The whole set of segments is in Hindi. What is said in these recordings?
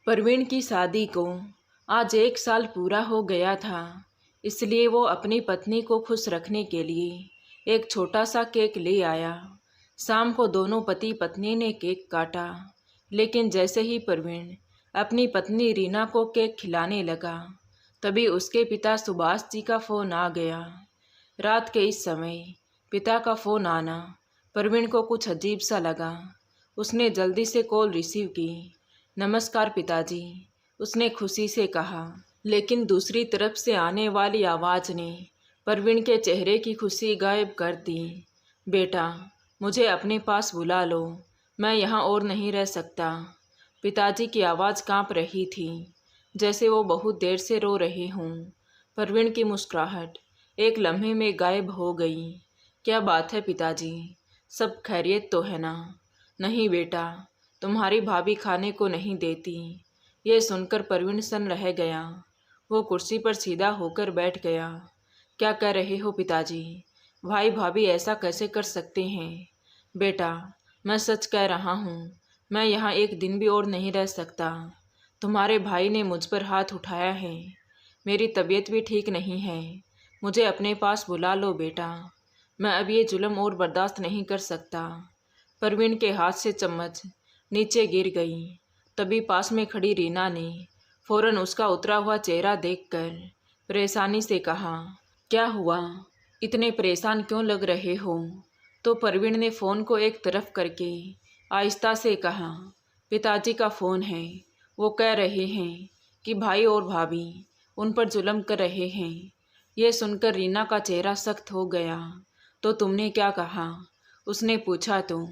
परवीन की शादी को आज 1 साल पूरा हो गया था। इसलिए वो अपनी पत्नी को खुश रखने के लिए एक छोटा सा केक ले आया। शाम को दोनों पति पत्नी ने केक काटा, लेकिन जैसे ही परवीन अपनी पत्नी रीना को केक खिलाने लगा, तभी उसके पिता सुभाष जी का फ़ोन आ गया। रात के इस समय पिता का फ़ोन आना परवीन को कुछ अजीब सा लगा। उसने जल्दी से कॉल रिसीव की। नमस्कार पिताजी, उसने खुशी से कहा। लेकिन दूसरी तरफ से आने वाली आवाज़ ने परवीन के चेहरे की खुशी गायब कर दी। बेटा, मुझे अपने पास बुला लो, मैं यहाँ और नहीं रह सकता। पिताजी की आवाज़ कांप रही थी, जैसे वो बहुत देर से रो रहे हों। परवीन की मुस्कुराहट एक लम्हे में गायब हो गई। क्या बात है पिताजी, सब खैरियत तो है ना? नहीं बेटा, तुम्हारी भाभी खाने को नहीं देती। ये सुनकर परवीन सन रह गया। वो कुर्सी पर सीधा होकर बैठ गया। क्या कह रहे हो पिताजी? भाई भाभी ऐसा कैसे कर सकते हैं? बेटा, मैं सच कह रहा हूँ, मैं यहाँ एक दिन भी और नहीं रह सकता। तुम्हारे भाई ने मुझ पर हाथ उठाया है। मेरी तबीयत भी ठीक नहीं है। मुझे अपने पास बुला लो बेटा, मैं अब ये जुल्म और बर्दाश्त नहीं कर सकता। परवीन के हाथ से चम्मच नीचे गिर गई। तभी पास में खड़ी रीना ने फौरन उसका उतरा हुआ चेहरा देखकर परेशानी से कहा, क्या हुआ? इतने परेशान क्यों लग रहे हो? तो परवीन ने फ़ोन को एक तरफ करके आहिस्ता से कहा, पिताजी का फ़ोन है। वो कह रहे हैं कि भाई और भाभी उन पर जुल्म कर रहे हैं। ये सुनकर रीना का चेहरा सख्त हो गया। तो तुमने क्या कहा? उसने पूछा। तो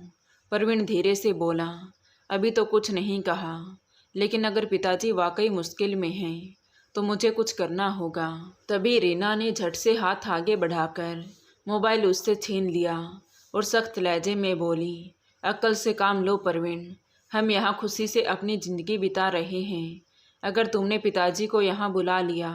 परवीन धीरे से बोला, अभी तो कुछ नहीं कहा, लेकिन अगर पिताजी वाकई मुश्किल में हैं तो मुझे कुछ करना होगा। तभी रीना ने झट से हाथ आगे बढ़ाकर मोबाइल उससे छीन लिया और सख्त लहजे में बोली, अक्ल से काम लो परवीन, हम यहाँ खुशी से अपनी ज़िंदगी बिता रहे हैं। अगर तुमने पिताजी को यहाँ बुला लिया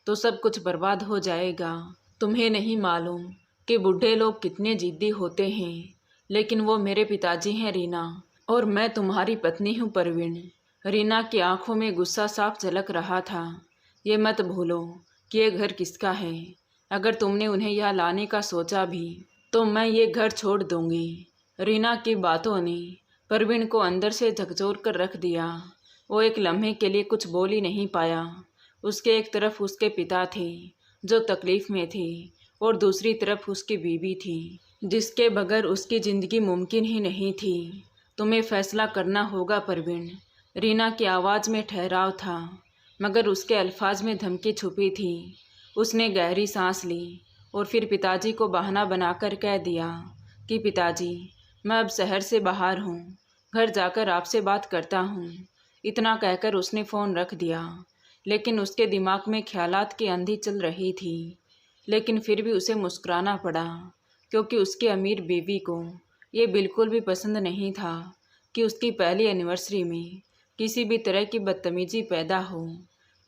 तो सब कुछ बर्बाद हो जाएगा। तुम्हें नहीं मालूम कि बूढ़े लोग कितने जिद्दी होते हैं, लेकिन वो मेरे पिताजी हैं रीना, और मैं तुम्हारी पत्नी हूँ परवीन। रीना की आंखों में गुस्सा साफ झलक रहा था। ये मत भूलो कि ये घर किसका है। अगर तुमने उन्हें यहाँ लाने का सोचा भी तो मैं ये घर छोड़ दूंगी। रीना की बातों ने परवीन को अंदर से झकझोर कर रख दिया। वो एक लम्हे के लिए कुछ बोल ही नहीं पाया। उसके एक तरफ उसके पिता थे जो तकलीफ़ में थे, और दूसरी तरफ उसकी बीवी थी जिसके बगैर उसकी ज़िंदगी मुमकिन ही नहीं थी। तुम्हें फैसला करना होगा परवीन। रीना की आवाज़ में ठहराव था, मगर उसके अल्फाज में धमकी छुपी थी। उसने गहरी सांस ली और फिर पिताजी को बहाना बनाकर कह दिया कि पिताजी, मैं अब शहर से बाहर हूँ, घर जाकर आपसे बात करता हूँ। इतना कहकर उसने फ़ोन रख दिया। लेकिन उसके दिमाग में ख्यालात की आंधी चल रही थी। लेकिन फिर भी उसे मुस्कुराना पड़ा, क्योंकि उसकी अमीर बीवी को ये बिल्कुल भी पसंद नहीं था कि उसकी पहली एनिवर्सरी में किसी भी तरह की बदतमीजी पैदा हो।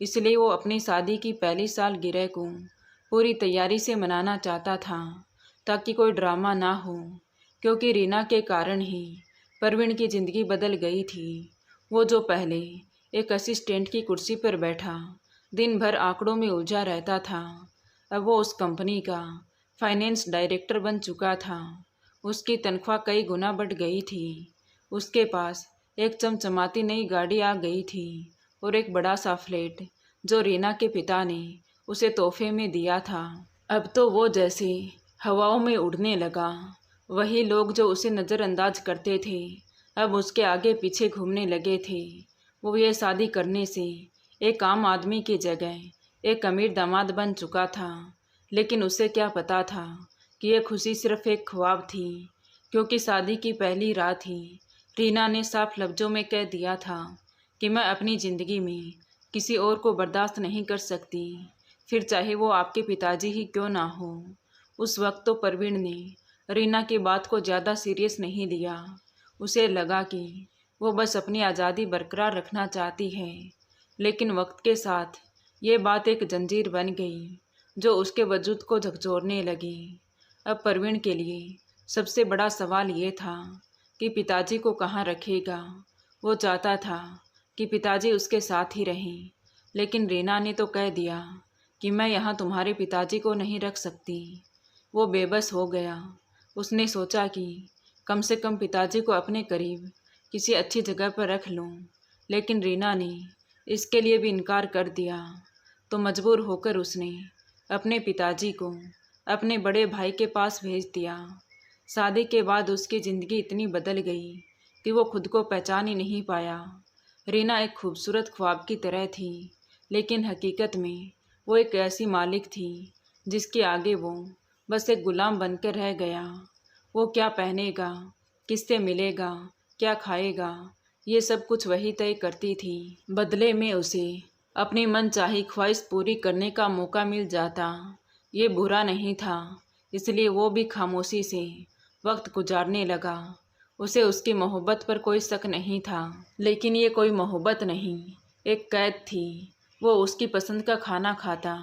इसलिए वो अपनी शादी की पहली सालगिरह को पूरी तैयारी से मनाना चाहता था, ताकि कोई ड्रामा ना हो। क्योंकि रीना के कारण ही परवीन की ज़िंदगी बदल गई थी। वो जो पहले एक असिस्टेंट की कुर्सी पर बैठा दिन भर आंकड़ों में उलझा रहता था, अब वो उस कंपनी का फाइनेंस डायरेक्टर बन चुका था। उसकी तनख्वाह कई गुना बढ़ गई थी। उसके पास एक चमचमाती नई गाड़ी आ गई थी और एक बड़ा सा फ्लैट जो रीना के पिता ने उसे तोहफे में दिया था। अब तो वो जैसे हवाओं में उड़ने लगा। वही लोग जो उसे नज़रअंदाज करते थे अब उसके आगे पीछे घूमने लगे थे। वो ये शादी करने से एक आम आदमी की जगह एक अमीर दामाद बन चुका था। लेकिन उसे क्या पता था कि यह खुशी सिर्फ एक ख्वाब थी, क्योंकि शादी की पहली रात ही रीना ने साफ लफ्ज़ों में कह दिया था कि मैं अपनी ज़िंदगी में किसी और को बर्दाश्त नहीं कर सकती, फिर चाहे वो आपके पिताजी ही क्यों ना हो। उस वक्त तो परवीन ने रीना की बात को ज़्यादा सीरियस नहीं लिया। उसे लगा कि वो बस अपनी आज़ादी बरकरार रखना चाहती है। लेकिन वक्त के साथ ये बात एक जंजीर बन गई जो उसके वजूद को झकझोरने लगी। अब परवीन के लिए सबसे बड़ा सवाल ये था कि पिताजी को कहाँ रखेगा। वो चाहता था कि पिताजी उसके साथ ही रहें, लेकिन रीना ने तो कह दिया कि मैं यहाँ तुम्हारे पिताजी को नहीं रख सकती। वो बेबस हो गया। उसने सोचा कि कम से कम पिताजी को अपने करीब किसी अच्छी जगह पर रख लूं, लेकिन रीना ने इसके लिए भी इनकार कर दिया। तो मजबूर होकर उसने अपने पिताजी को अपने बड़े भाई के पास भेज दिया। शादी के बाद उसकी ज़िंदगी इतनी बदल गई कि वो खुद को पहचान ही नहीं पाया। रीना एक खूबसूरत ख्वाब की तरह थी, लेकिन हकीकत में वो एक ऐसी मालिक थी जिसके आगे वो बस एक गुलाम बनकर रह गया। वो क्या पहनेगा, किससे मिलेगा, क्या खाएगा, ये सब कुछ वही तय करती थी। बदले में उसे अपनी मनचाही ख्वाहिश पूरी करने का मौका मिल जाता। ये बुरा नहीं था, इसलिए वो भी खामोशी से वक्त गुजारने लगा। उसे उसकी मोहब्बत पर कोई शक नहीं था, लेकिन ये कोई मोहब्बत नहीं, एक कैद थी। वो उसकी पसंद का खाना खाता,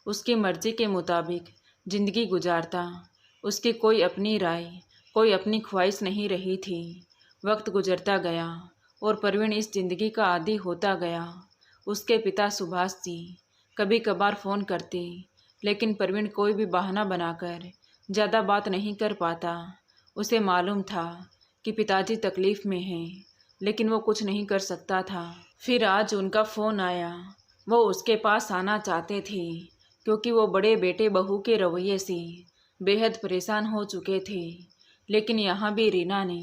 उसकी मर्जी के मुताबिक ज़िंदगी गुजारता। उसकी कोई अपनी राय, कोई अपनी ख्वाहिश नहीं रही थी। वक्त गुजरता गया और परवीन इस ज़िंदगी का आदी होता गया। उसके पिता सुभाष जी कभी कभार फ़ोन करते, लेकिन परवीन कोई भी बहाना बनाकर ज़्यादा बात नहीं कर पाता। उसे मालूम था कि पिताजी तकलीफ़ में हैं, लेकिन वो कुछ नहीं कर सकता था। फिर आज उनका फ़ोन आया। वो उसके पास आना चाहते थे क्योंकि वो बड़े बेटे बहू के रवैये से बेहद परेशान हो चुके थे, लेकिन यहाँ भी रीना ने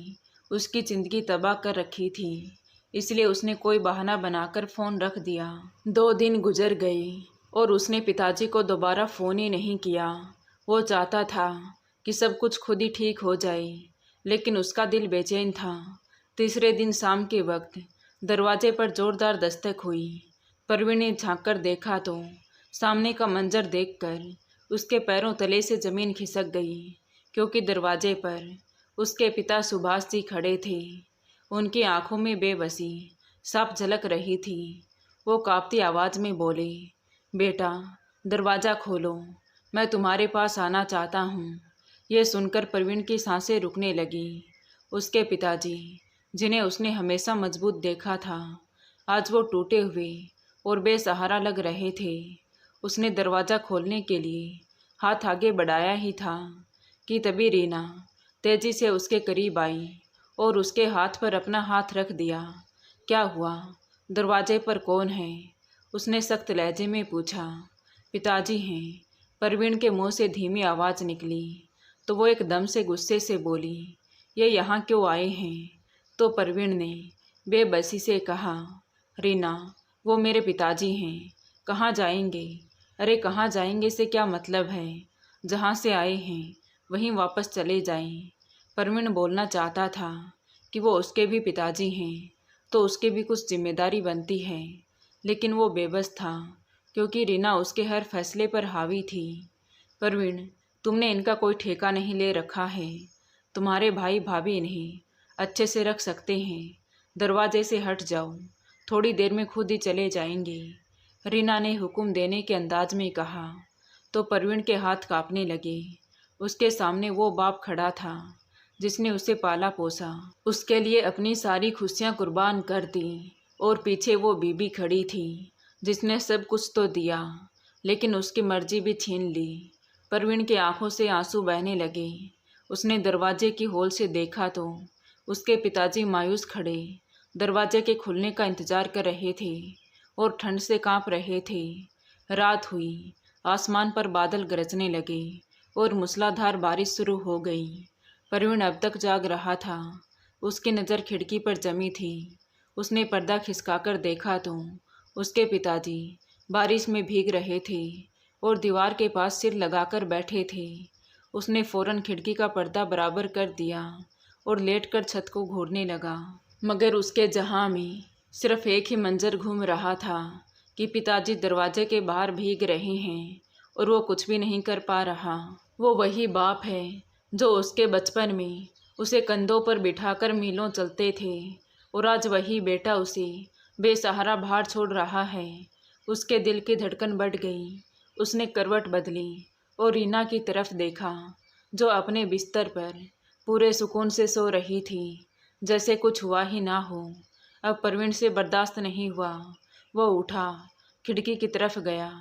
उसकी ज़िंदगी तबाह कर रखी थी, इसलिए उसने कोई बहाना बनाकर फ़ोन रख दिया। 2 दिन गुजर गए और उसने पिताजी को दोबारा फ़ोन ही नहीं किया। वो चाहता था कि सब कुछ खुद ही ठीक हो जाए, लेकिन उसका दिल बेचैन था। तीसरे दिन शाम के वक्त दरवाजे पर ज़ोरदार दस्तक हुई। परवीन ने झाँक कर देखा तो सामने का मंजर देखकर उसके पैरों तले से ज़मीन खिसक गई, क्योंकि दरवाजे पर उसके पिता सुभाष जी खड़े थे। उनकी आंखों में बेबसी साफ झलक रही थी। वो कांपती आवाज़ में बोले, बेटा दरवाज़ा खोलो, मैं तुम्हारे पास आना चाहता हूँ। यह सुनकर परवीन की सांसें रुकने लगी। उसके पिताजी, जिन्हें उसने हमेशा मजबूत देखा था, आज वो टूटे हुए और बेसहारा लग रहे थे। उसने दरवाज़ा खोलने के लिए हाथ आगे बढ़ाया ही था कि तभी रीना तेज़ी से उसके करीब आई और उसके हाथ पर अपना हाथ रख दिया। क्या हुआ? दरवाजे पर कौन है? उसने सख्त लहजे में पूछा। पिताजी हैं, परवीन के मुंह से धीमी आवाज़ निकली। तो वो एकदम से गुस्से से बोली, ये यहाँ क्यों आए हैं? तो परवीन ने बेबसी से कहा, रीना वो मेरे पिताजी हैं। कहाँ जाएंगे? अरे कहाँ जाएंगे से क्या मतलब है? जहाँ से आए हैं वहीं वापस चले जाएं। परवीन बोलना चाहता था कि वो उसके भी पिताजी हैं, तो उसके भी कुछ जिम्मेदारी बनती है, लेकिन वो बेबस था क्योंकि रीना उसके हर फैसले पर हावी थी। परवीन, तुमने इनका कोई ठेका नहीं ले रखा है। तुम्हारे भाई भाभी इन्हें अच्छे से रख सकते हैं। दरवाजे से हट जाओ, थोड़ी देर में खुद ही चले जाएंगे, रीना ने हुक्म देने के अंदाज में कहा। तो परवीन के हाथ कांपने लगे। उसके सामने वो बाप खड़ा था जिसने उसे पाला पोसा, उसके लिए अपनी सारी खुशियाँ कुर्बान कर दी, और पीछे वो बीबी खड़ी थी जिसने सब कुछ तो दिया, लेकिन उसकी मर्जी भी छीन ली। परवीन की आंखों से आंसू बहने लगे। उसने दरवाजे की होल से देखा तो उसके पिताजी मायूस खड़े दरवाजे के खुलने का इंतजार कर रहे थे और ठंड से कांप रहे थे। रात हुई, आसमान पर बादल गरजने लगे और मूसलाधार बारिश शुरू हो गई। परवीन अब तक जाग रहा था। उसकी नज़र खिड़की पर जमी थी। उसने पर्दा खिसकाकर देखा तो उसके पिताजी बारिश में भीग रहे थे और दीवार के पास सिर लगाकर बैठे थे। उसने फौरन खिड़की का पर्दा बराबर कर दिया और लेटकर छत को घूरने लगा, मगर उसके जहां में सिर्फ एक ही मंजर घूम रहा था कि पिताजी दरवाजे के बाहर भीग रहे हैं और वो कुछ भी नहीं कर पा रहा। वो वही बाप है जो उसके बचपन में उसे कंधों पर बिठाकर मीलों चलते थे, और आज वही बेटा उसे बेसहारा बाहर छोड़ रहा है। उसके दिल की धड़कन बढ़ गई। उसने करवट बदली और रीना की तरफ देखा, जो अपने बिस्तर पर पूरे सुकून से सो रही थी, जैसे कुछ हुआ ही ना हो। अब परवीन से बर्दाश्त नहीं हुआ। वो उठा, खिड़की की तरफ गया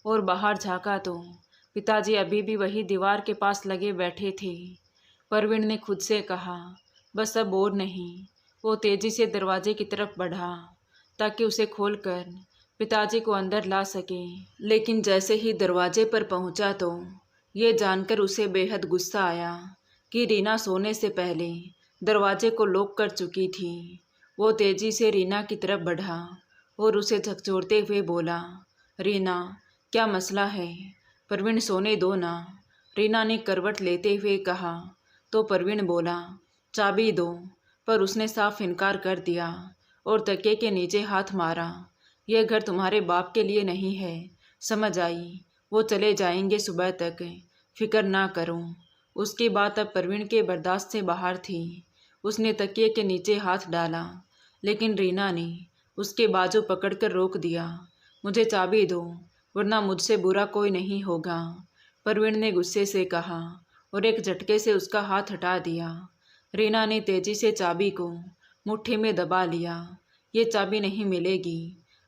और बाहर झाँका तो पिताजी अभी भी वही दीवार के पास लगे बैठे थे। परवीन ने खुद से कहा, बस अब और नहीं। वो तेजी से दरवाजे की तरफ बढ़ा ताकि उसे खोलकर पिताजी को अंदर ला सके। लेकिन जैसे ही दरवाजे पर पहुंचा तो ये जानकर उसे बेहद गुस्सा आया कि रीना सोने से पहले दरवाजे को लॉक कर चुकी थी। वो तेजी से रीना की तरफ बढ़ा और उसे झकझोरते हुए बोला, रीना, क्या मसला है? परवीन, सोने दो ना। रीना ने करवट लेते हुए कहा तो परवीन बोला, चाबी दो। पर उसने साफ इनकार कर दिया और तकिए के नीचे हाथ मारा। यह घर तुम्हारे बाप के लिए नहीं है, समझ आई? वो चले जाएंगे सुबह तक, फिक्र ना करो। उसकी बात अब परवीन के बर्दाश्त से बाहर थी। उसने तकिए के नीचे हाथ डाला, लेकिन रीना ने उसके बाजू पकड़कर रोक दिया। मुझे चाबी दो, वरना मुझसे बुरा कोई नहीं होगा, परवीन ने गुस्से से कहा और एक झटके से उसका हाथ हटा दिया। रीना ने तेजी से चाबी को मुट्ठी में दबा लिया। ये चाबी नहीं मिलेगी।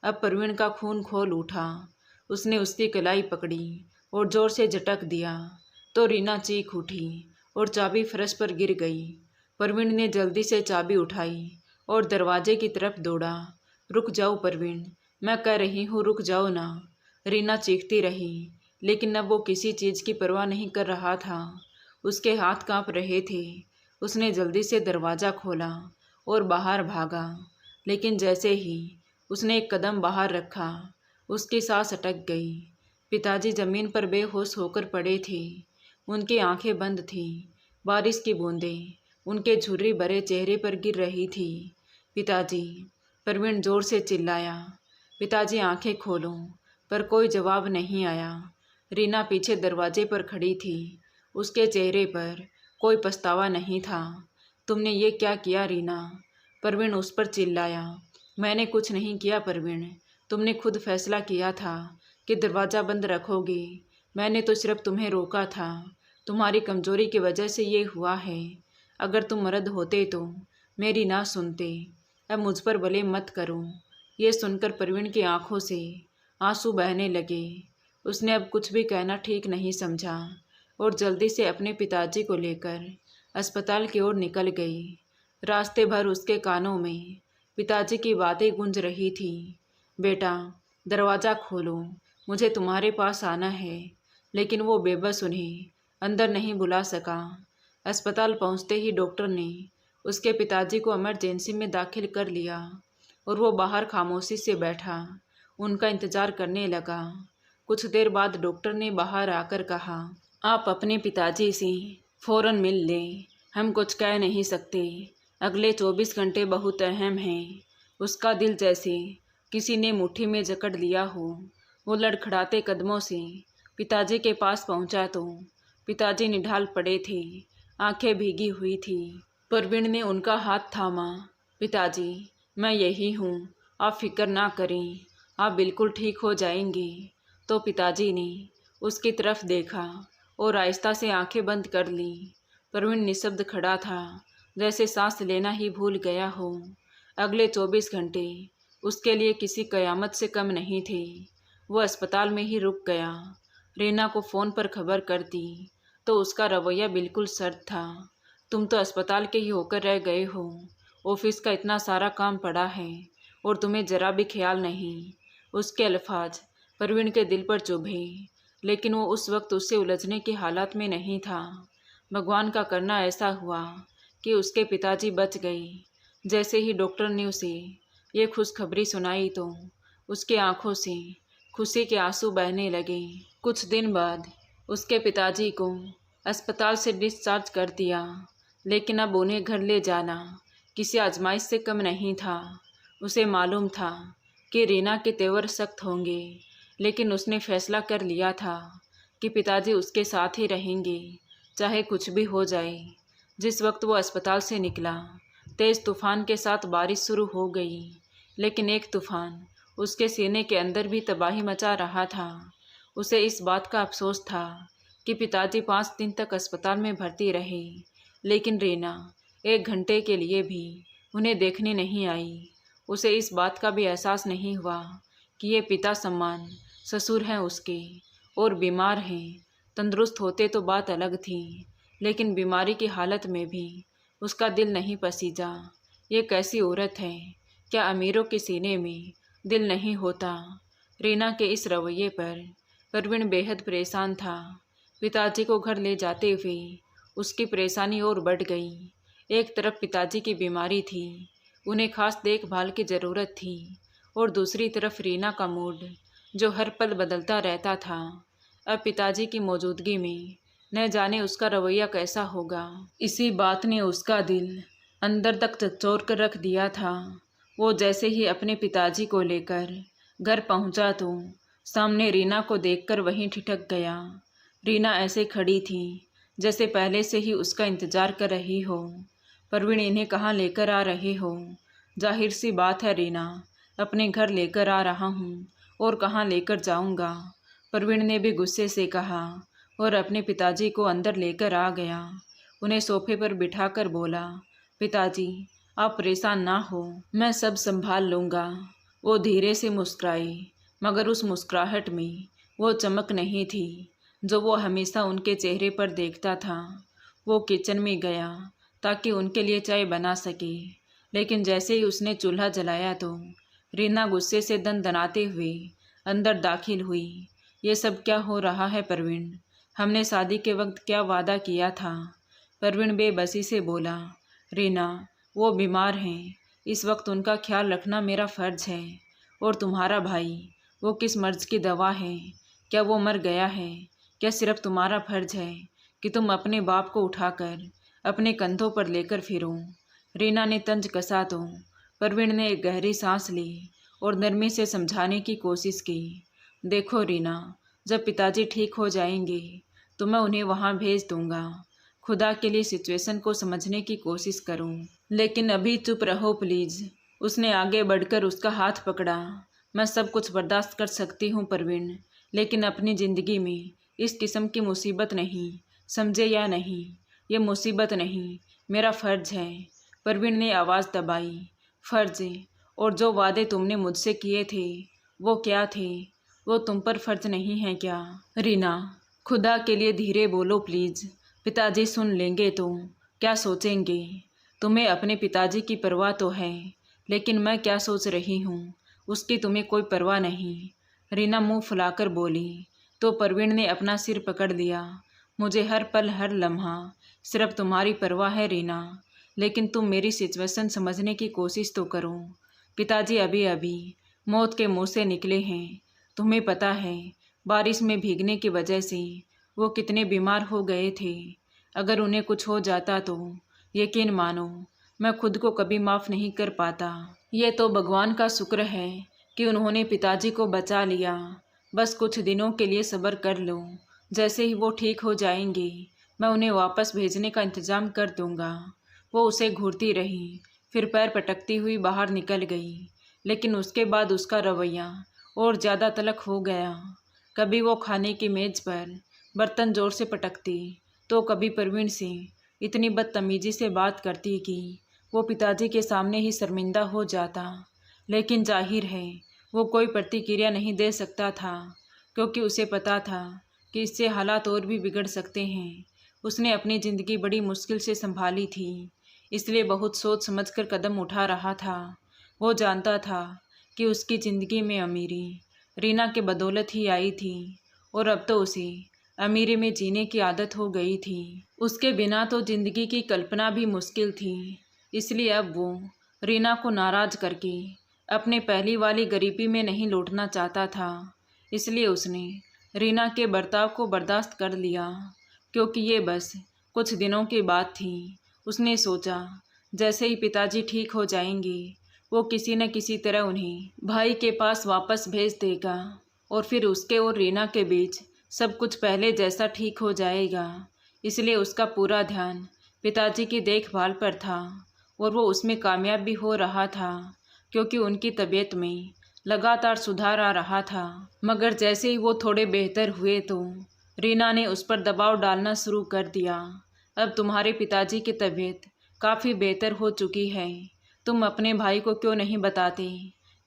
अब परवीन का खून खोल उठा। उसने उसकी कलाई पकड़ी और जोर से झटक दिया तो रीना चीख उठी और चाबी फर्श पर गिर गई। परवीन ने जल्दी से चाबी उठाई और दरवाजे की तरफ दौड़ा। रुक जाओ परवीन, मैं कह रही हूँ रुक जाओ ना। रीना चीखती रही, लेकिन अब वो किसी चीज़ की परवाह नहीं कर रहा था। उसके हाथ कांप रहे थे। उसने जल्दी से दरवाज़ा खोला और बाहर भागा, लेकिन जैसे ही उसने एक कदम बाहर रखा, उसकी सांस अटक गई। पिताजी ज़मीन पर बेहोश होकर पड़े थे। उनकी आंखें बंद थीं। बारिश की बूंदें उनके झुर्री भरे चेहरे पर गिर रही थी। पिताजी, परवीन जोर से चिल्लाया। पिताजी, आंखें खोलो, पर कोई जवाब नहीं आया। रीना पीछे दरवाजे पर खड़ी थी। उसके चेहरे पर कोई पछतावा नहीं था। तुमने ये क्या किया रीना? परवीन उस पर चिल्लाया। मैंने कुछ नहीं किया परवीन, तुमने खुद फैसला किया था कि दरवाज़ा बंद रखोगे। मैंने तो सिर्फ तुम्हें रोका था। तुम्हारी कमज़ोरी की वजह से ये हुआ है। अगर तुम मर्द होते तो मेरी ना सुनते। अब मुझ पर भले मत करो। ये सुनकर परवीन की आंखों से आंसू बहने लगे। उसने अब कुछ भी कहना ठीक नहीं समझा और जल्दी से अपने पिताजी को लेकर अस्पताल की ओर निकल गई। रास्ते भर उसके कानों में पिताजी की बातें गूंज रही थी। बेटा, दरवाज़ा खोलो, मुझे तुम्हारे पास आना है। लेकिन वो बेबस उन्हें अंदर नहीं बुला सका। अस्पताल पहुंचते ही डॉक्टर ने उसके पिताजी को इमरजेंसी में दाखिल कर लिया और वो बाहर खामोशी से बैठा उनका इंतज़ार करने लगा। कुछ देर बाद डॉक्टर ने बाहर आकर कहा, आप अपने पिताजी से फ़ौरन मिल लें। हम कुछ कह नहीं सकते। अगले 24 घंटे बहुत अहम हैं। उसका दिल जैसे किसी ने मुट्ठी में जकड़ लिया हो। वो लड़खड़ाते कदमों से पिताजी के पास पहुंचा तो पिताजी निढाल पड़े थे, आंखें भीगी हुई थी। परवीन ने उनका हाथ थामा। पिताजी, मैं यही हूँ, आप फिक्र ना करें, आप बिल्कुल ठीक हो जाएंगे। तो पिताजी ने उसकी तरफ देखा और आहिस्ता से आंखें बंद कर ली। परवीन निशब्द खड़ा था, जैसे सांस लेना ही भूल गया हो। अगले 24 घंटे उसके लिए किसी कयामत से कम नहीं थे। वो अस्पताल में ही रुक गया। रीना को फ़ोन पर खबर कर दी तो उसका रवैया बिल्कुल सर्द था। तुम तो अस्पताल के ही होकर रह गए हो। ऑफिस का इतना सारा काम पड़ा है और तुम्हें ज़रा भी ख्याल नहीं। उसके अल्फाज परवीन के दिल पर चुभे, लेकिन वो उस वक्त उससे उलझने की हालत में नहीं था। भगवान का करना ऐसा हुआ कि उसके पिताजी बच गए। जैसे ही डॉक्टर ने उसे ये खुशखबरी सुनाई तो उसकी आंखों से खुशी के आंसू बहने लगे। कुछ दिन बाद उसके पिताजी को अस्पताल से डिस्चार्ज कर दिया, लेकिन अब उन्हें घर ले जाना किसी आजमाइश से कम नहीं था। उसे मालूम था कि रीना के तेवर सख्त होंगे, लेकिन उसने फैसला कर लिया था कि पिताजी उसके साथ ही रहेंगे, चाहे कुछ भी हो जाए। जिस वक्त वो अस्पताल से निकला, तेज़ तूफान के साथ बारिश शुरू हो गई, लेकिन एक तूफान उसके सीने के अंदर भी तबाही मचा रहा था। उसे इस बात का अफसोस था कि पिताजी 5 दिन तक अस्पताल में भर्ती रहे, लेकिन रीना 1 घंटे के लिए भी उन्हें देखने नहीं आई। उसे इस बात का भी एहसास नहीं हुआ कि ये पिता समान ससुर हैं उसके और बीमार हैं। तंदुरुस्त होते तो बात अलग थी, लेकिन बीमारी की हालत में भी उसका दिल नहीं पसीजा। ये कैसी औरत है, क्या अमीरों के सीने में दिल नहीं होता? रीना के इस रवैये पर परवीन बेहद परेशान था। पिताजी को घर ले जाते हुए उसकी परेशानी और बढ़ गई। एक तरफ पिताजी की बीमारी थी, उन्हें खास देखभाल की ज़रूरत थी, और दूसरी तरफ रीना का मूड जो हर पल बदलता रहता था। अब पिताजी की मौजूदगी में न जाने उसका रवैया कैसा होगा। इसी बात ने उसका दिल अंदर तक झकझोर कर रख दिया था। वो जैसे ही अपने पिताजी को लेकर घर पहुंचा तो सामने रीना को देखकर वहीं ठिठक गया। रीना ऐसे खड़ी थी जैसे पहले से ही उसका इंतजार कर रही हो। परवीन, इन्हें कहाँ लेकर आ रहे हो? जाहिर सी बात है रीना, अपने घर लेकर आ रहा हूँ, और कहाँ लेकर जाऊँगा? परवीन ने भी गुस्से से कहा और अपने पिताजी को अंदर लेकर आ गया। उन्हें सोफे पर बिठाकर बोला, पिताजी आप परेशान ना हो, मैं सब संभाल लूँगा। वो धीरे से मुस्कुराए, मगर उस मुस्कुराहट में वो चमक नहीं थी जो वो हमेशा उनके चेहरे पर देखता था। वो किचन में गया ताकि उनके लिए चाय बना सके, लेकिन जैसे ही उसने चूल्हा जलाया तो रीना गुस्से से दनदनाते हुए अंदर दाखिल हुई। ये सब क्या हो रहा है परवीन? हमने शादी के वक्त क्या वादा किया था? परवीन बेबसी से बोला, रीना वो बीमार हैं, इस वक्त उनका ख्याल रखना मेरा फ़र्ज है। और तुम्हारा भाई, वो किस मर्ज़ की दवा है? क्या वो मर गया है? क्या सिर्फ तुम्हारा फ़र्ज है कि तुम अपने बाप को उठाकर अपने कंधों पर लेकर फिरो? रीना ने तंज कसा तो परवीन ने एक गहरी सांस ली और नरमी से समझाने की कोशिश की। देखो रीना, जब पिताजी ठीक हो जाएंगे तो मैं उन्हें वहाँ भेज दूँगा। खुदा के लिए सिचुएशन को समझने की कोशिश करूं, लेकिन अभी चुप रहो प्लीज़। उसने आगे बढ़कर उसका हाथ पकड़ा। मैं सब कुछ बर्दाश्त कर सकती हूं परवीन, लेकिन अपनी ज़िंदगी में इस किस्म की मुसीबत नहीं, समझे या नहीं? ये मुसीबत नहीं, मेरा फ़र्ज है। परवीन ने आवाज़ दबाई। फ़र्ज? और जो वादे तुमने मुझसे किए थे वो क्या थे? वो तुम पर फ़र्ज नहीं है क्या? रीना, खुदा के लिए धीरे बोलो प्लीज़। पिताजी सुन लेंगे तो क्या सोचेंगे? तुम्हें अपने पिताजी की परवाह तो है, लेकिन मैं क्या सोच रही हूँ उसकी तुम्हें कोई परवाह नहीं। रीना मुंह फुलाकर बोली तो परवीन ने अपना सिर पकड़ लिया। मुझे हर पल हर लम्हा सिर्फ तुम्हारी परवाह है रीना, लेकिन तुम मेरी सिचुएशन समझने की कोशिश तो करो। पिताजी अभी अभी मौत के मुंह से निकले हैं। तुम्हें पता है बारिश में भीगने की वजह से वो कितने बीमार हो गए थे। अगर उन्हें कुछ हो जाता तो यकीन मानो मैं खुद को कभी माफ़ नहीं कर पाता। ये तो भगवान का शुक्र है कि उन्होंने पिताजी को बचा लिया। बस कुछ दिनों के लिए सब्र कर लो, जैसे ही वो ठीक हो जाएंगे मैं उन्हें वापस भेजने का इंतज़ाम कर दूंगा। वो उसे घूरती रही, फिर पैर पटकती हुई बाहर निकल गई, लेकिन उसके बाद उसका रवैया और ज़्यादा तल्ख हो गया। कभी वो खाने की मेज़ पर बर्तन ज़ोर से पटकती तो कभी परवीन से इतनी बदतमीजी से बात करती कि वो पिताजी के सामने ही शर्मिंदा हो जाता। लेकिन जाहिर है वो कोई प्रतिक्रिया नहीं दे सकता था, क्योंकि उसे पता था कि इससे हालात और भी बिगड़ सकते हैं। उसने अपनी ज़िंदगी बड़ी मुश्किल से संभाली थी, इसलिए बहुत सोच समझकर कदम उठा रहा था। वो जानता था कि उसकी ज़िंदगी में अमीरी रीना के बदौलत ही आई थी, और अब तो उसे अमीरी में जीने की आदत हो गई थी। उसके बिना तो ज़िंदगी की कल्पना भी मुश्किल थी। इसलिए अब वो रीना को नाराज़ करके अपने पहली वाली गरीबी में नहीं लौटना चाहता था। इसलिए उसने रीना के बर्ताव को बर्दाश्त कर लिया, क्योंकि ये बस कुछ दिनों की बात थी। उसने सोचा जैसे ही पिताजी ठीक हो जाएंगे वो किसी न किसी तरह उन्हें भाई के पास वापस भेज देगा, और फिर उसके और रीना के बीच सब कुछ पहले जैसा ठीक हो जाएगा। इसलिए उसका पूरा ध्यान पिताजी की देखभाल पर था, और वो उसमें कामयाब भी हो रहा था, क्योंकि उनकी तबीयत में लगातार सुधार आ रहा था। मगर जैसे ही वो थोड़े बेहतर हुए तो रीना ने उस पर दबाव डालना शुरू कर दिया। अब तुम्हारे पिताजी की तबीयत काफ़ी बेहतर हो चुकी है, तुम अपने भाई को क्यों नहीं बताते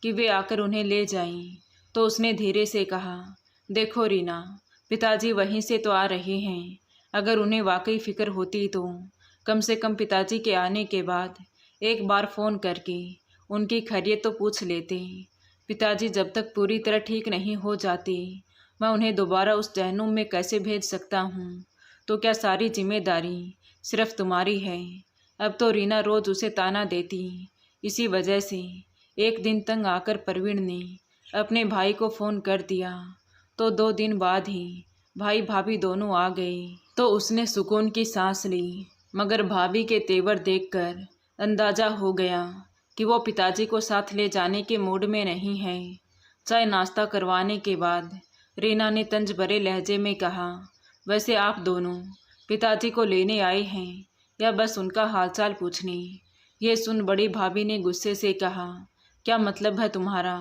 कि वे आकर उन्हें ले जाएं? तो उसने धीरे से कहा, देखो रीना, पिताजी वहीं से तो आ रहे हैं। अगर उन्हें वाकई फिक्र होती तो कम से कम पिताजी के आने के बाद एक बार फ़ोन करके उनकी खैरियत तो पूछ लेते। पिताजी जब तक पूरी तरह ठीक नहीं हो जाते, मैं उन्हें दोबारा उस जहन्नुम में कैसे भेज सकता हूँ? तो क्या सारी जिम्मेदारी सिर्फ तुम्हारी है? अब तो रीना रोज़ उसे ताना देती। इसी वजह से एक दिन तंग आकर परवीन ने अपने भाई को फ़ोन कर दिया, तो 2 दिन बाद ही भाई भाभी दोनों आ गए। तो उसने सुकून की सांस ली, मगर भाभी के तेवर देखकर अंदाज़ा हो गया कि वो पिताजी को साथ ले जाने के मूड में नहीं है। चाय नाश्ता करवाने के बाद रीना ने तंज भरे लहजे में कहा, वैसे आप दोनों पिताजी को लेने आए हैं या बस उनका हालचाल पूछने? ये सुन बड़ी भाभी ने गुस्से से कहा, क्या मतलब है तुम्हारा?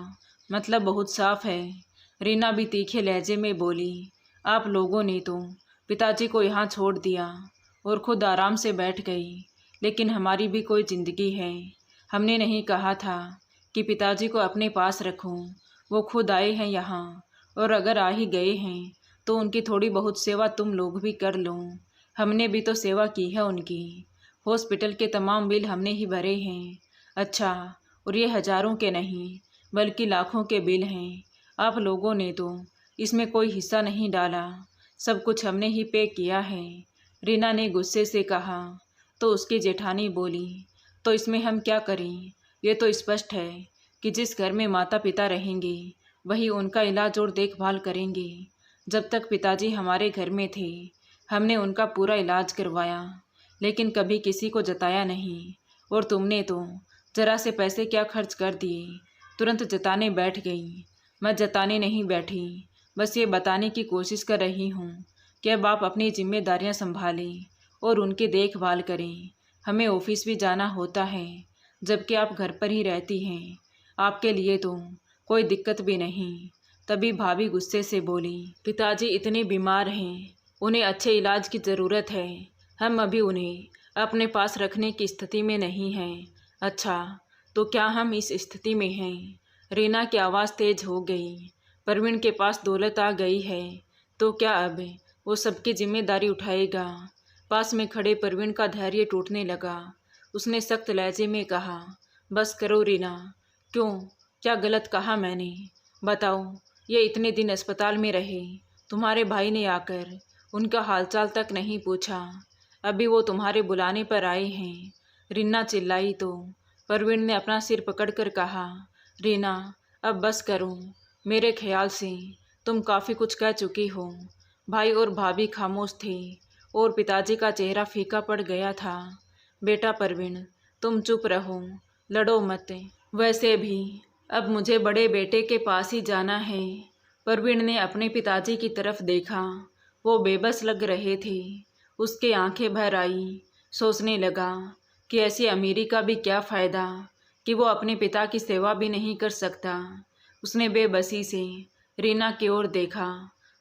मतलब बहुत साफ है। रीना भी तीखे लहजे में बोली, आप लोगों ने तो पिताजी को यहाँ छोड़ दिया और खुद आराम से बैठ गई, लेकिन हमारी भी कोई ज़िंदगी है। हमने नहीं कहा था कि पिताजी को अपने पास रखूं। वो खुद आए हैं यहाँ, और अगर आ ही गए हैं तो उनकी थोड़ी बहुत सेवा तुम लोग भी कर लो। हमने भी तो सेवा की है उनकी। हॉस्पिटल के तमाम बिल हमने ही भरे हैं। अच्छा, और ये हज़ारों के नहीं बल्कि लाखों के बिल हैं। आप लोगों ने तो इसमें कोई हिस्सा नहीं डाला, सब कुछ हमने ही पे किया है। रीना ने गुस्से से कहा। तो उसकी जेठानी बोली, तो इसमें हम क्या करें? ये तो स्पष्ट है कि जिस घर में माता पिता रहेंगे वही उनका इलाज और देखभाल करेंगे। जब तक पिताजी हमारे घर में थे हमने उनका पूरा इलाज करवाया, लेकिन कभी किसी को जताया नहीं। और तुमने तो ज़रा से पैसे क्या खर्च कर दिए, तुरंत जताने बैठ गई। मैं जताने नहीं बैठी, बस ये बताने की कोशिश कर रही हूँ कि अब आप अपनी जिम्मेदारियाँ संभालें और उनकी देखभाल करें। हमें ऑफिस भी जाना होता है, जबकि आप घर पर ही रहती हैं। आपके लिए तो कोई दिक्कत भी नहीं। तभी भाभी गुस्से से बोली, पिताजी इतने बीमार हैं, उन्हें अच्छे इलाज की ज़रूरत है। हम अभी उन्हें अपने पास रखने की स्थिति में नहीं हैं। अच्छा, तो क्या हम इस स्थिति में हैं? रीना की आवाज़ तेज हो गई। परवीन के पास दौलत आ गई है, तो क्या अब वो सबकी जिम्मेदारी उठाएगा? पास में खड़े परवीन का धैर्य टूटने लगा। उसने सख्त लहजे में कहा, बस करो रीना। क्यों, क्या गलत कहा मैंने? बताओ। ये इतने दिन अस्पताल में रहे, तुम्हारे भाई ने आकर उनका हालचाल तक नहीं पूछा। अभी वो तुम्हारे बुलाने पर आए हैं। रीना चिल्लाई तो परवीन ने अपना सिर पकड़कर कहा, रीना अब बस करो। मेरे ख्याल से तुम काफ़ी कुछ कह चुकी हो। भाई और भाभी खामोश थे और पिताजी का चेहरा फीका पड़ गया था। बेटा परवीन, तुम चुप रहो, लड़ो मत। वैसे भी अब मुझे बड़े बेटे के पास ही जाना है। परवीन ने अपने पिताजी की तरफ देखा। वो बेबस लग रहे थे। उसके आंखें भर आई। सोचने लगा कि ऐसी अमीरी का भी क्या फ़ायदा कि वो अपने पिता की सेवा भी नहीं कर सकता। उसने बेबसी से रीना की ओर देखा,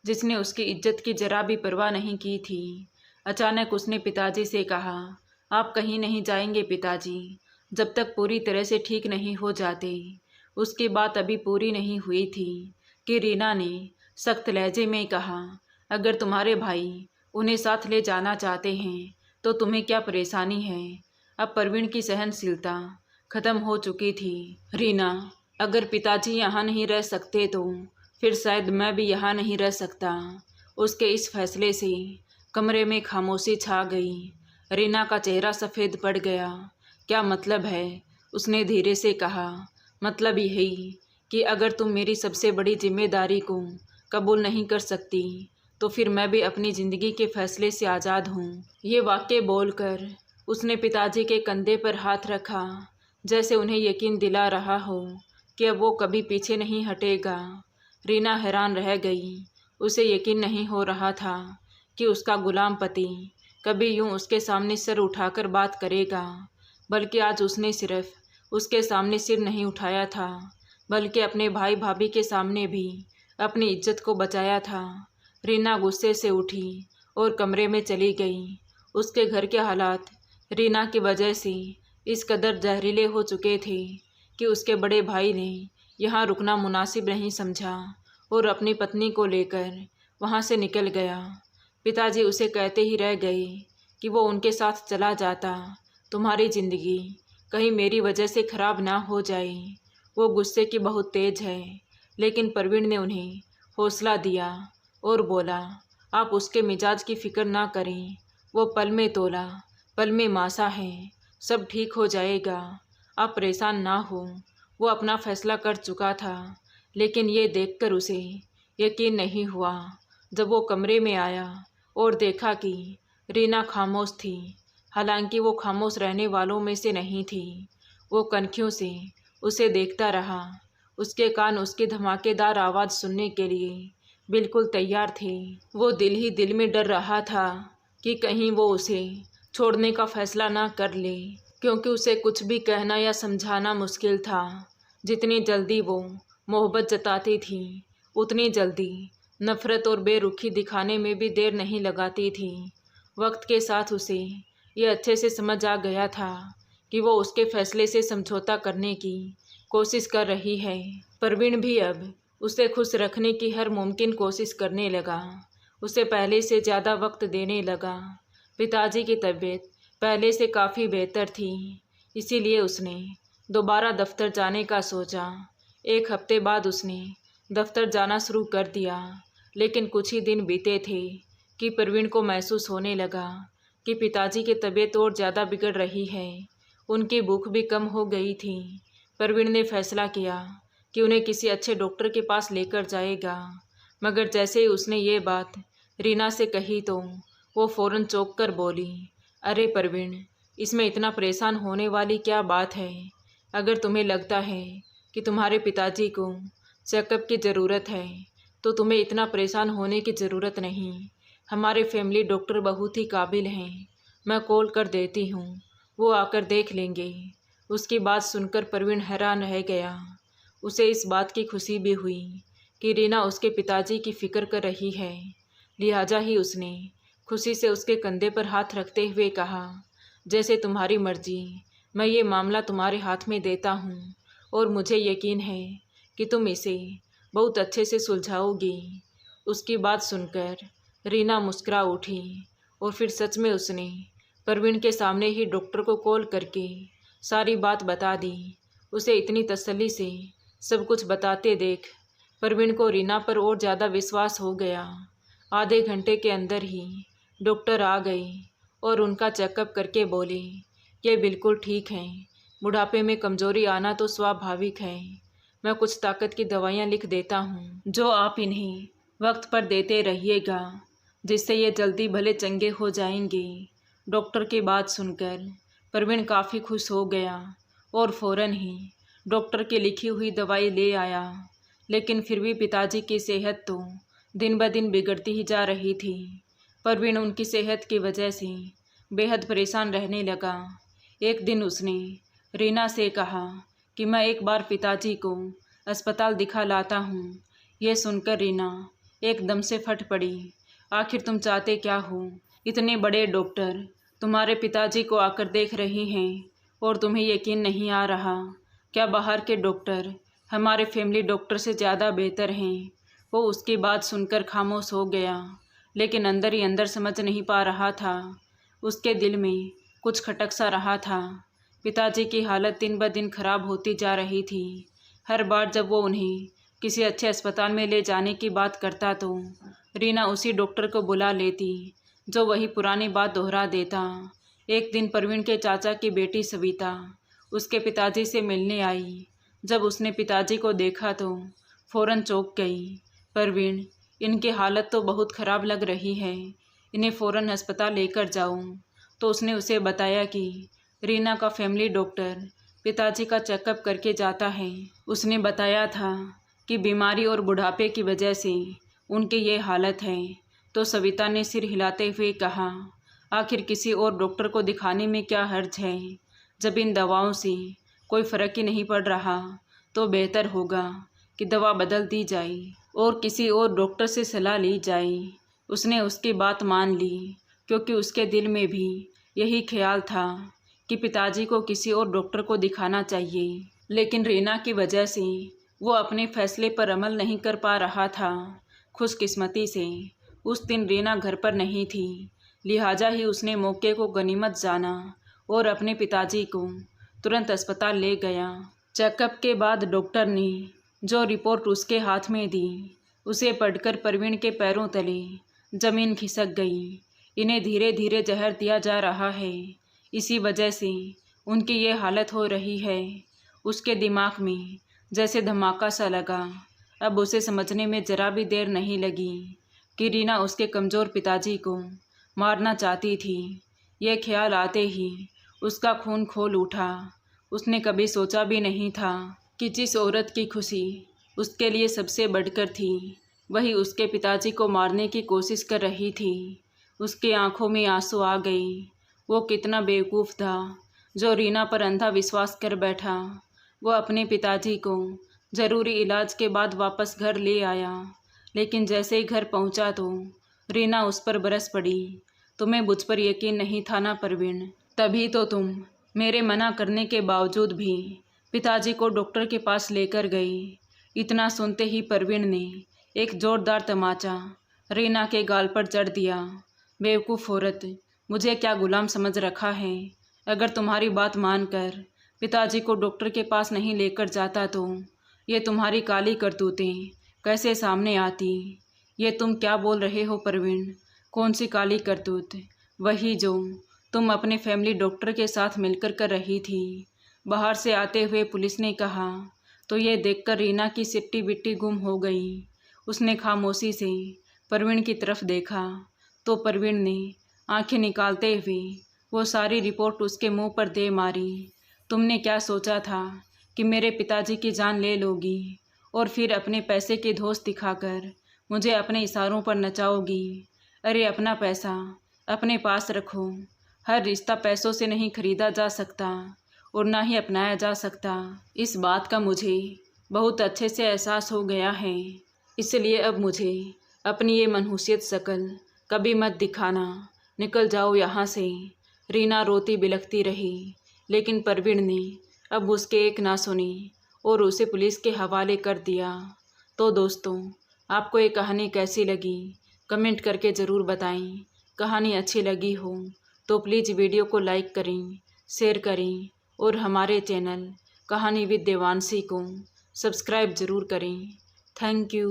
जिसने उसकी इज्जत की जरा भी परवाह नहीं की थी। अचानक उसने पिताजी से कहा, आप कहीं नहीं जाएंगे पिताजी, जब तक पूरी तरह से ठीक नहीं हो जाते। उसकी बात अभी पूरी नहीं हुई थी कि रीना ने सख्त लहजे में कहा, अगर तुम्हारे भाई उन्हें साथ ले जाना चाहते हैं तो तुम्हें क्या परेशानी है? अब परवीन की सहनशीलता ख़त्म हो चुकी थी। रीना, अगर पिताजी यहाँ नहीं रह सकते तो फिर शायद मैं भी यहाँ नहीं रह सकता। उसके इस फैसले से कमरे में खामोशी छा गई। रीना का चेहरा सफ़ेद पड़ गया। क्या मतलब है? उसने धीरे से कहा, मतलब यही कि अगर तुम मेरी सबसे बड़ी जिम्मेदारी को कबूल नहीं कर सकती तो फिर मैं भी अपनी ज़िंदगी के फैसले से आज़ाद हूँ। ये वाक्य बोलकर उसने पिताजी के कंधे पर हाथ रखा, जैसे उन्हें यकीन दिला रहा हो कि अब वो कभी पीछे नहीं हटेगा। रीना हैरान रह गई। उसे यकीन नहीं हो रहा था कि उसका गुलाम पति कभी यूं उसके सामने सर उठाकर बात करेगा, बल्कि आज उसने सिर्फ उसके सामने सिर नहीं उठाया था, बल्कि अपने भाई भाभी के सामने भी अपनी इज्जत को बचाया था। रीना गुस्से से उठी और कमरे में चली गई। उसके घर के हालात रीना की वजह से इस कदर जहरीले हो चुके थे कि उसके बड़े भाई ने यहाँ रुकना मुनासिब नहीं समझा और अपनी पत्नी को लेकर वहाँ से निकल गया। पिताजी उसे कहते ही रह गए कि वो उनके साथ चला जाता, तुम्हारी ज़िंदगी कहीं मेरी वजह से ख़राब ना हो जाए। वो गुस्से की बहुत तेज़ है, लेकिन परवीन ने उन्हें हौसला दिया और बोला, आप उसके मिजाज की फ़िक्र ना करें, वो पल में तोला पल में मासा है, सब ठीक हो जाएगा, आप परेशान ना हो। वो अपना फ़ैसला कर चुका था, लेकिन ये देखकर उसे यकीन नहीं हुआ जब वो कमरे में आया और देखा कि रीना खामोश थी। हालांकि वो खामोश रहने वालों में से नहीं थी। वो कनखियों से उसे देखता रहा। उसके कान उसकी धमाकेदार आवाज़ सुनने के लिए बिल्कुल तैयार थे। वो दिल ही दिल में डर रहा था कि कहीं वो उसे छोड़ने का फैसला ना कर ले, क्योंकि उसे कुछ भी कहना या समझाना मुश्किल था। जितनी जल्दी वो मोहब्बत जताती थी, उतनी जल्दी नफ़रत और बेरुखी दिखाने में भी देर नहीं लगाती थी। वक्त के साथ उसे ये अच्छे से समझ आ गया था कि वो उसके फैसले से समझौता करने की कोशिश कर रही है। परवीन भी अब उसे खुश रखने की हर मुमकिन कोशिश करने लगा। उसे पहले से ज़्यादा वक्त देने लगा। पिताजी की तबीयत पहले से काफ़ी बेहतर थी, इसीलिए उसने दोबारा दफ्तर जाने का सोचा। एक हफ्ते बाद उसने दफ्तर जाना शुरू कर दिया, लेकिन कुछ ही दिन बीते थे कि परवीन को महसूस होने लगा कि पिताजी की तबीयत और ज़्यादा बिगड़ रही है। उनकी भूख भी कम हो गई थी। परवीन ने फैसला किया कि उन्हें किसी अच्छे डॉक्टर के पास लेकर जाएगा, मगर जैसे ही उसने ये बात रीना से कही तो वो फ़ौरन चौंक कर बोली, अरे परवीन, इसमें इतना परेशान होने वाली क्या बात है? अगर तुम्हें लगता है कि तुम्हारे पिताजी को चेकअप की ज़रूरत है तो तुम्हें इतना परेशान होने की ज़रूरत नहीं। हमारे फैमिली डॉक्टर बहुत ही काबिल हैं, मैं कॉल कर देती हूँ, वो आकर देख लेंगे। उसकी बात सुनकर परवीन हैरान रह गया। उसे इस बात की खुशी भी हुई कि रीना उसके पिताजी की फ़िक्र कर रही है, लिहाजा ही उसने खुशी से उसके कंधे पर हाथ रखते हुए कहा, जैसे तुम्हारी मर्जी, मैं ये मामला तुम्हारे हाथ में देता हूँ और मुझे यकीन है कि तुम इसे बहुत अच्छे से सुलझाओगी। उसकी बात सुनकर रीना मुस्कुरा उठी और फिर सच में उसने परवीन के सामने ही डॉक्टर को कॉल करके सारी बात बता दी। उसे इतनी तसल्ली से सब कुछ बताते देख परवीन को रीना पर और ज़्यादा विश्वास हो गया। आधे घंटे के अंदर ही डॉक्टर आ गए और उनका चेकअप करके बोले, ये बिल्कुल ठीक हैं, बुढ़ापे में कमज़ोरी आना तो स्वाभाविक है। मैं कुछ ताकत की दवाइयाँ लिख देता हूँ, जो आप इन्हें वक्त पर देते रहिएगा, जिससे ये जल्दी भले चंगे हो जाएंगे। डॉक्टर की बात सुनकर परवीन काफ़ी खुश हो गया और फ़ौरन ही डॉक्टर की लिखी हुई दवाई ले आया। लेकिन फिर भी पिताजी की सेहत तो दिन ब दिन बिगड़ती ही जा रही थी। परवीन उनकी सेहत की वजह से बेहद परेशान रहने लगा। एक दिन उसने रीना से कहा कि मैं एक बार पिताजी को अस्पताल दिखा लाता हूँ। यह सुनकर रीना एकदम से फट पड़ी, आखिर तुम चाहते क्या हो? इतने बड़े डॉक्टर तुम्हारे पिताजी को आकर देख रहे हैं और तुम्हें यकीन नहीं आ रहा? क्या बाहर के डॉक्टर हमारे फैमिली डॉक्टर से ज़्यादा बेहतर हैं? वो उसकी बात सुनकर खामोश हो गया, लेकिन अंदर ही अंदर समझ नहीं पा रहा था। उसके दिल में कुछ खटक सा रहा था। पिताजी की हालत दिन ब दिन खराब होती जा रही थी। हर बार जब वो उन्हें किसी अच्छे अस्पताल में ले जाने की बात करता तो रीना उसी डॉक्टर को बुला लेती, जो वही पुरानी बात दोहरा देता। एक दिन परवीन के चाचा की बेटी सविता उसके पिताजी से मिलने आई। जब उसने पिताजी को देखा तो फ़ौरन चौंक गई। परवीन, इनकी हालत तो बहुत ख़राब लग रही है, इन्हें फ़ौरन अस्पताल लेकर जाऊं। तो उसने उसे बताया कि रीना का फैमिली डॉक्टर पिताजी का चेकअप करके जाता है। उसने बताया था कि बीमारी और बुढ़ापे की वजह से उनकी ये हालत है। तो सविता ने सिर हिलाते हुए कहा, आखिर किसी और डॉक्टर को दिखाने में क्या हर्ज है? जब इन दवाओं से कोई फ़र्क ही नहीं पड़ रहा तो बेहतर होगा कि दवा बदल दी जाए और किसी और डॉक्टर से सलाह ली जाए। उसने उसकी बात मान ली, क्योंकि उसके दिल में भी यही ख्याल था कि पिताजी को किसी और डॉक्टर को दिखाना चाहिए, लेकिन रीना की वजह से वो अपने फैसले पर अमल नहीं कर पा रहा था। खुशकिस्मती से उस दिन रीना घर पर नहीं थी, लिहाजा ही उसने मौके को गनीमत जाना और अपने पिताजी को तुरंत अस्पताल ले गया। चेकअप के बाद डॉक्टर ने जो रिपोर्ट उसके हाथ में दी, उसे पढ़कर प्रवीण के पैरों तले जमीन खिसक गई। इन्हें धीरे धीरे जहर दिया जा रहा है, इसी वजह से उनकी ये हालत हो रही है। उसके दिमाग में जैसे धमाका सा लगा। अब उसे समझने में जरा भी देर नहीं लगी कि रीना उसके कमज़ोर पिताजी को मारना चाहती थी। यह ख्याल आते ही उसका खून खोल उठा। उसने कभी सोचा भी नहीं था कि जिस औरत की खुशी उसके लिए सबसे बढ़कर थी, वही उसके पिताजी को मारने की कोशिश कर रही थी। उसकी आंखों में आंसू आ गई। वो कितना बेवकूफ़ था जो रीना पर अंधा विश्वास कर बैठा। वो अपने पिताजी को ज़रूरी इलाज के बाद वापस घर ले आया, लेकिन जैसे ही घर पहुंचा तो रीना उस पर बरस पड़ी। तुम्हें मुझ पर यकीन नहीं था ना प्रवीण, तभी तो तुम मेरे मना करने के बावजूद भी पिताजी को डॉक्टर के पास लेकर गई। इतना सुनते ही प्रवीण ने एक ज़ोरदार तमाचा रीना के गाल पर जड़ दिया। बेवकूफ़ औरत, मुझे क्या गुलाम समझ रखा है? अगर तुम्हारी बात मानकर पिताजी को डॉक्टर के पास नहीं लेकर जाता तो ये तुम्हारी काली करतूतें कैसे सामने आती? ये तुम क्या बोल रहे हो प्रवीण? कौन सी काली करतूत? वही जो तुम अपने फैमिली डॉक्टर के साथ मिलकर कर रही थी। बाहर से आते हुए पुलिस ने कहा तो ये देखकर रीना की सिट्टी बिट्टी गुम हो गई। उसने खामोशी से प्रवीण की तरफ देखा तो प्रवीण ने आंखें निकालते हुए वो सारी रिपोर्ट उसके मुंह पर दे मारी। तुमने क्या सोचा था कि मेरे पिताजी की जान ले लोगी और फिर अपने पैसे की धौंस दिखाकर मुझे अपने इशारों पर नचाओगी? अरे अपना पैसा अपने पास रखो। हर रिश्ता पैसों से नहीं खरीदा जा सकता और ना ही अपनाया जा सकता। इस बात का मुझे बहुत अच्छे से एहसास हो गया है, इसलिए अब मुझे अपनी ये मनहूसियत शक्ल कभी मत दिखाना। निकल जाओ यहाँ से। रीना रोती बिलखती रही, लेकिन प्रवीण ने अब उसके एक ना सुनी और उसे पुलिस के हवाले कर दिया। तो दोस्तों, आपको ये कहानी कैसी लगी कमेंट करके ज़रूर बताएं। कहानी अच्छी लगी हो तो प्लीज़ वीडियो को लाइक करें, शेयर करें और हमारे चैनल कहानी विद देवांशी को सब्सक्राइब ज़रूर करें। Thank you.